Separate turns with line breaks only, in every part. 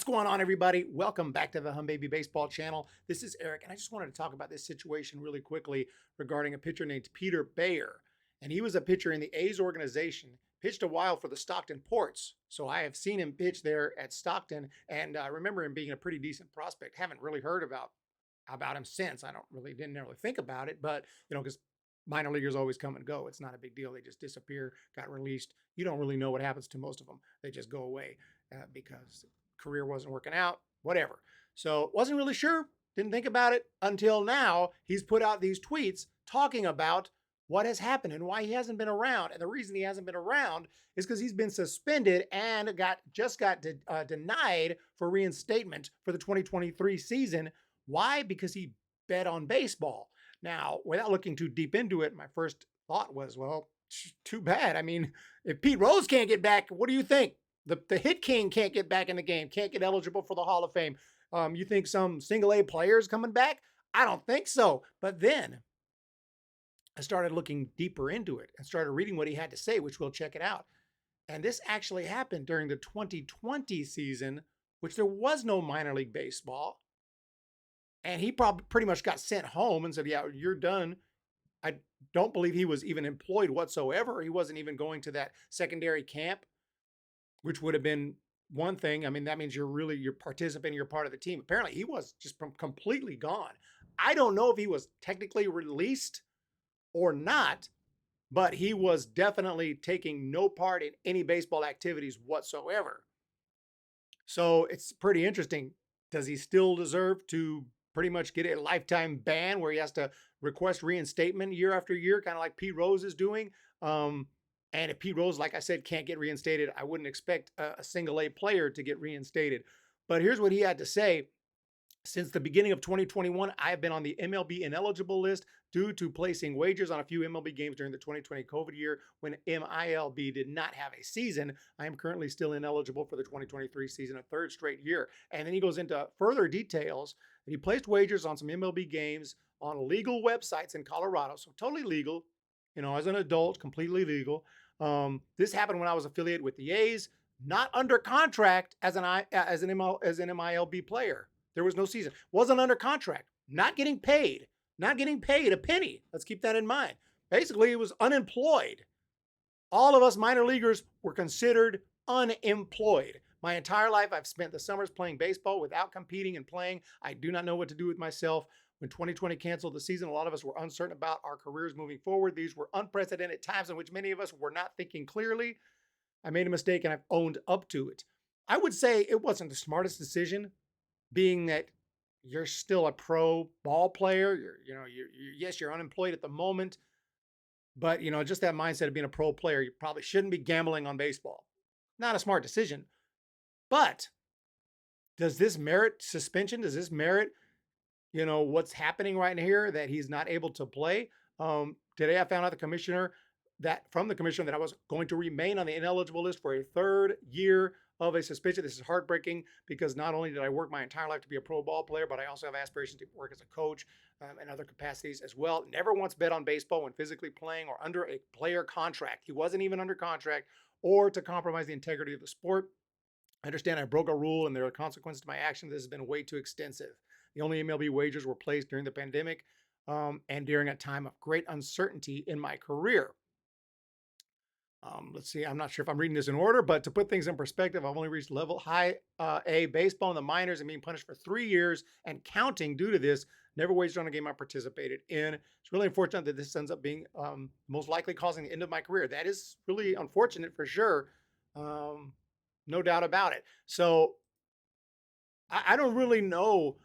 going on, everybody? Welcome back to the Humm Baseball channel. This is Eric, and I just wanted to talk about this situation really quickly regarding a pitcher named Peter Bayer. And he was a pitcher in the A's organization, pitched a while for the Stockton Ports. So I have seen him pitch there at Stockton, and I remember him being a pretty decent prospect. Haven't really heard about him since. Didn't really think about it, but because minor leaguers always come and go. It's not a big deal. They just disappear, got released. You don't really know what happens to most of them. They just go away because career wasn't working out, whatever. So wasn't really sure, didn't think about it until now. He's put out these tweets talking about what has happened and why he hasn't been around. And the reason he hasn't been around is because he's been suspended and just got denied for reinstatement for the 2023 season. Why? Because he bet on baseball. Now, without looking too deep into it, my first thought was, well, too bad. I mean, if Pete Rose can't get back, what do you think? The hit king can't get back in the game, can't get eligible for the Hall of Fame. You think some single A players coming back? I don't think so. But then I started looking deeper into it and started reading what he had to say, which we'll check it out. And this actually happened during the 2020 season, which there was no minor league baseball. And he probably pretty much got sent home and said, yeah, you're done. I don't believe he was even employed whatsoever. He wasn't even going to that secondary camp, which would have been one thing. I mean, that means you're participating, you're part of the team. Apparently he was just completely gone. I don't know if he was technically released or not, but he was definitely taking no part in any baseball activities whatsoever. So it's pretty interesting. Does he still deserve to pretty much get a lifetime ban where he has to request reinstatement year after year, kind of like Pete Rose is doing? And if Pete Rose, like I said, can't get reinstated, I wouldn't expect a single A player to get reinstated. But here's what he had to say. Since the beginning of 2021, I have been on the MLB ineligible list due to placing wagers on a few MLB games during the 2020 COVID year when MiLB did not have a season. I am currently still ineligible for the 2023 season, a third straight year. And then he goes into further details. He placed wagers on some MLB games on legal websites in Colorado, so totally legal. As an adult, completely legal. This happened when I was affiliated with the A's, not under contract as an MILB player. There was no season. Wasn't under contract. Not getting paid a penny. Let's keep that in mind. Basically, he was unemployed. All of us minor leaguers were considered unemployed. My entire life, I've spent the summers playing baseball without competing and playing. I do not know what to do with myself. When 2020 canceled the season, a lot of us were uncertain about our careers moving forward. These were unprecedented times in which many of us were not thinking clearly. I made a mistake and I've owned up to it. I would say it wasn't the smartest decision, being that you're still a pro ball player. Yes, you're unemployed at the moment, but just that mindset of being a pro player, you probably shouldn't be gambling on baseball. Not a smart decision. But does this merit suspension? Does this merit what's happening right here, that he's not able to play? Today I found out from the commissioner that I was going to remain on the ineligible list for a third year of a suspension. This is heartbreaking because not only did I work my entire life to be a pro ball player, but I also have aspirations to work as a coach and other capacities as well. Never once bet on baseball when physically playing or under a player contract. He wasn't even under contract, or to compromise the integrity of the sport. I understand I broke a rule and there are consequences to my actions. This has been way too extensive. The only MLB wagers were placed during the pandemic and during a time of great uncertainty in my career. Let's see, I'm not sure if I'm reading this in order, but to put things in perspective, I've only reached level high A baseball in the minors and being punished for 3 years and counting due to this. Never wagered on a game I participated in. It's really unfortunate that this ends up being most likely causing the end of my career. That is really unfortunate for sure. No doubt about it. So I don't really know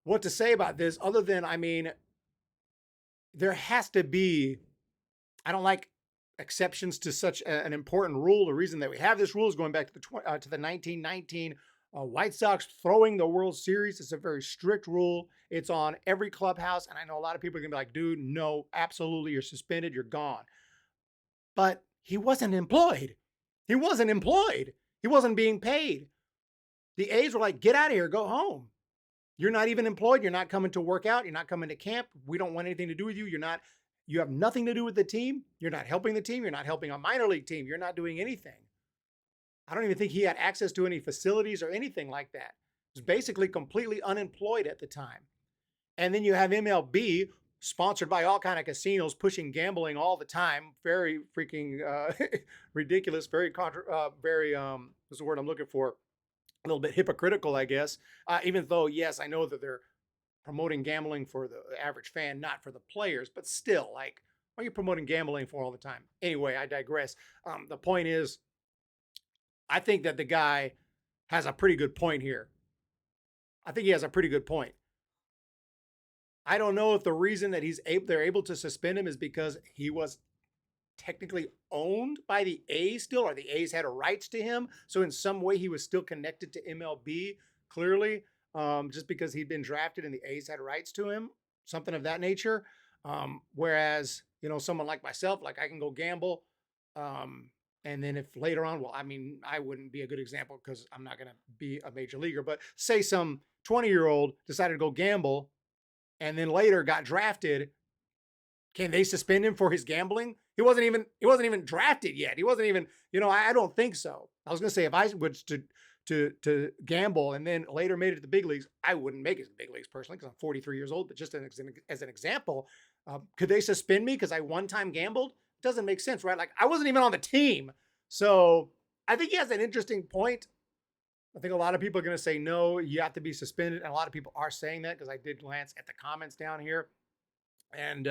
what to say about this other than, there has to be, I don't like exceptions to such an important rule. The reason that we have this rule is going back to the 1919 White Sox throwing the World Series. It's a very strict rule. It's on every clubhouse. And I know a lot of people are going to be like, dude, no, absolutely, you're suspended, you're gone. But he wasn't employed. He wasn't employed. He wasn't being paid. The A's were like, get out of here, go home. You're not even employed. You're not coming to work out. You're not coming to camp. We don't want anything to do with you. You have nothing to do with the team. You're not helping the team. You're not helping a minor league team. You're not doing anything. I don't even think he had access to any facilities or anything like that. He was basically completely unemployed at the time. And then you have MLB, sponsored by all kind of casinos, pushing gambling all the time. Very freaking ridiculous. Very what's the word I'm looking for? A little bit hypocritical, I guess. Even though, yes, I know that they're promoting gambling for the average fan, not for the players, but still, like, what are you promoting gambling for all the time? Anyway, I digress. The point is, I think that the guy has a pretty good point here. I think he has a pretty good point. I don't know if the reason that they're able to suspend him is because he was technically owned by the A's still, or the A's had rights to him. So in some way he was still connected to MLB, clearly, just because he'd been drafted and the A's had rights to him, something of that nature. Whereas, someone like myself, like I can go gamble. And then if later on, well, I mean, I wouldn't be a good example because I'm not going to be a major leaguer, but say some 20-year-old decided to go gamble and then later got drafted, can they suspend him for his gambling? He wasn't even drafted yet. He wasn't even, I don't think so. I was going to say if I was to gamble and then later made it to the big leagues, I wouldn't make it to the big leagues personally because I'm 43 years old. But just as an example, could they suspend me because I one time gambled? Doesn't make sense, right? Like I wasn't even on the team. So I think he has an interesting point. I think a lot of people are going to say, no, you have to be suspended. And a lot of people are saying that because I did glance at the comments down here. And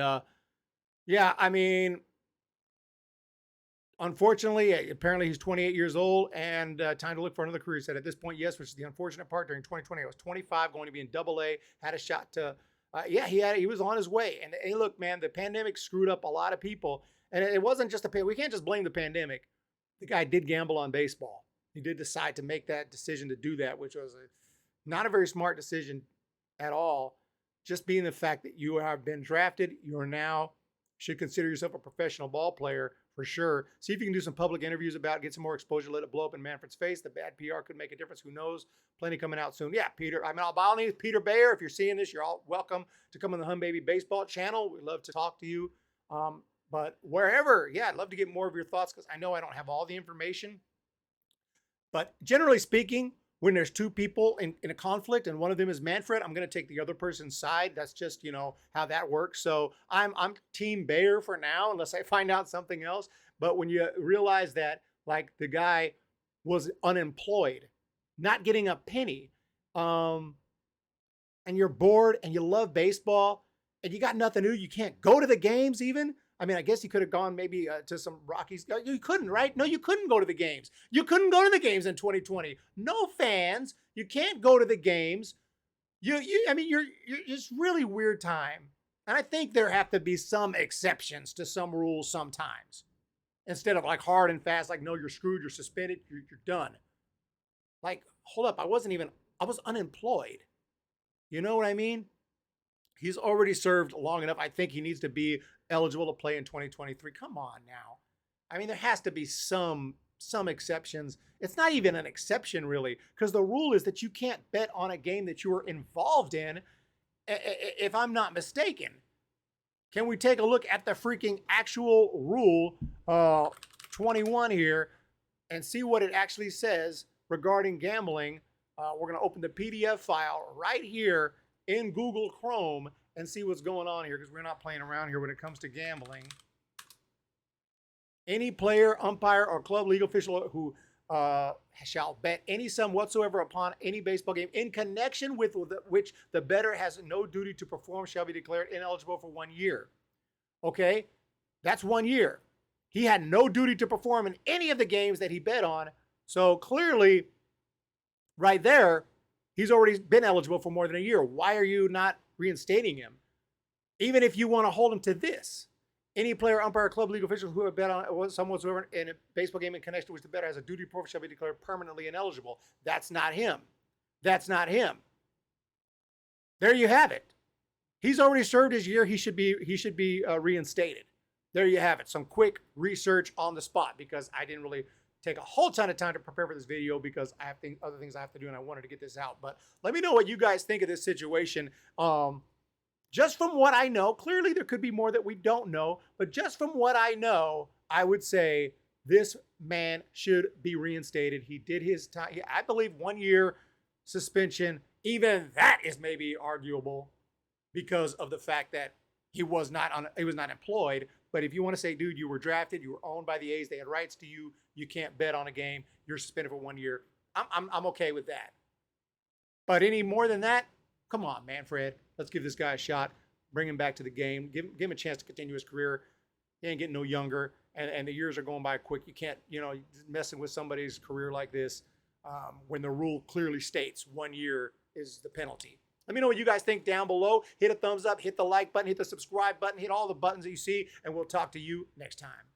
yeah, I mean, unfortunately, apparently he's 28 years old and time to look for another career. He said at this point, yes, which is the unfortunate part. During 2020, I was 25, going to be in AA, had a shot to, he was on his way. And hey, look, man, the pandemic screwed up a lot of people. And it wasn't just we can't just blame the pandemic. The guy did gamble on baseball. He did decide to make that decision to do that, which was not a very smart decision at all. Just being the fact that you have been drafted, you are now should consider yourself a professional ball player for sure. See if you can do some public interviews about it, get some more exposure, let it blow up in Manfred's face. The bad PR could make a difference. Who knows? Plenty coming out soon. Yeah, Peter. I mean, by all means, Peter Bayer, if you're seeing this, you're all welcome to come on the Humm Baby Baseball channel. We'd love to talk to you. But wherever, yeah, I'd love to get more of your thoughts because I know I don't have all the information. But generally speaking, when there's two people in a conflict and one of them is Manfred, I'm going to take the other person's side. That's just, how that works. So I'm Team Bayer for now, unless I find out something else. But when you realize that, like, the guy was unemployed, not getting a penny, and you're bored and you love baseball and you got nothing to do, you can't go to the games even. I mean, I guess you could have gone maybe to some Rockies. You couldn't, right? No, you couldn't go to the games. You couldn't go to the games in 2020. No fans. You can't go to the games. I mean, you're it's really weird time. And I think there have to be some exceptions to some rules sometimes. Instead of like hard and fast, like, no, you're screwed, you're suspended, you're done. Like, hold up, I was unemployed. You know what I mean? He's already served long enough. I think he needs to be eligible to play in 2023. Come on now. I mean, there has to be some exceptions. It's not even an exception really, because the rule is that you can't bet on a game that you were involved in, if I'm not mistaken. Can we take a look at the freaking actual rule 21 here and see what it actually says regarding gambling? We're going to open the PDF file right here in Google Chrome and see what's going on here, because we're not playing around here when it comes to gambling. Any player, umpire, or club legal official who shall bet any sum whatsoever upon any baseball game in connection with which the bettor has no duty to perform shall be declared ineligible for 1 year. Okay, that's 1 year. He had no duty to perform in any of the games that he bet on. So clearly, right there, he's already been eligible for more than a year. Why are you not reinstating him? Even if you want to hold him to this. Any player, umpire, club, legal official who have bet on some whatsoever in a baseball game in connection to which the bettor has a duty to perform shall be declared permanently ineligible. That's not him. That's not him. There you have it. He's already served his year. He should be reinstated. There you have it. Some quick research on the spot, because I didn't really take a whole ton of time to prepare for this video because I have other things I have to do and I wanted to get this out. But let me know what you guys think of this situation. Just from what I know, clearly there could be more that we don't know, but just from what I know, I would say This man should be reinstated. He did his time. I believe 1 year suspension. Even that is maybe arguable because of the fact that he was not employed. But if you want to say, dude, you were drafted, you were owned by the A's, they had rights to you, you can't bet on a game, you're suspended for 1 year. I'm okay with that. But any more than that, come on, Manfred. Let's give this guy a shot. Bring him back to the game. Give him a chance to continue his career. He ain't getting no younger, and the years are going by quick. You can't, messing with somebody's career like this when the rule clearly states 1 year is the penalty. Let me know what you guys think down below. Hit a thumbs up, hit the like button, hit the subscribe button, hit all the buttons that you see, and we'll talk to you next time.